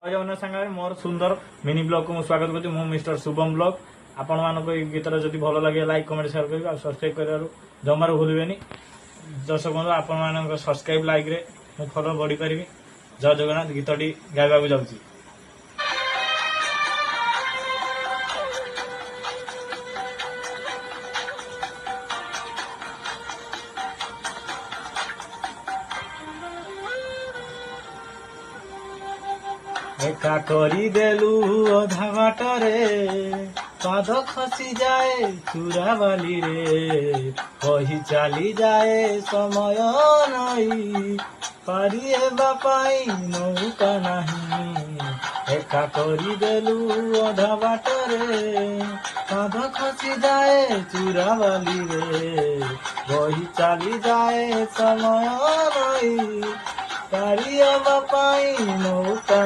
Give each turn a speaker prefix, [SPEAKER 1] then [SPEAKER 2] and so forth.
[SPEAKER 1] जगन्नाथ सांगे मोर सुंदर mini blog को स्वागत करुँ मु मिस्टर शुभम ब्लॉग आपण मानक गीत जब भल लगे लाइक कमेंट शेयर कर सब्सक्राइब कर जमार भूलें दर्शक बंधु आपण मान सब्सक्राइब लाइक रे मु फॉलो बढ़ी पारि। जय जगन्नाथ गीतटी गाइबा जाऊँगी। एका करी देलु अधा बाटरे पाद खसी जाए चूरा बाली रे कही चली जाए समय नई पारी बापाई नौका नहीं। एका करी देलु अधा बाटरे पाद खसी जाए चूरा बाली रे कही चली जाए समय नई पारी बापाई नौका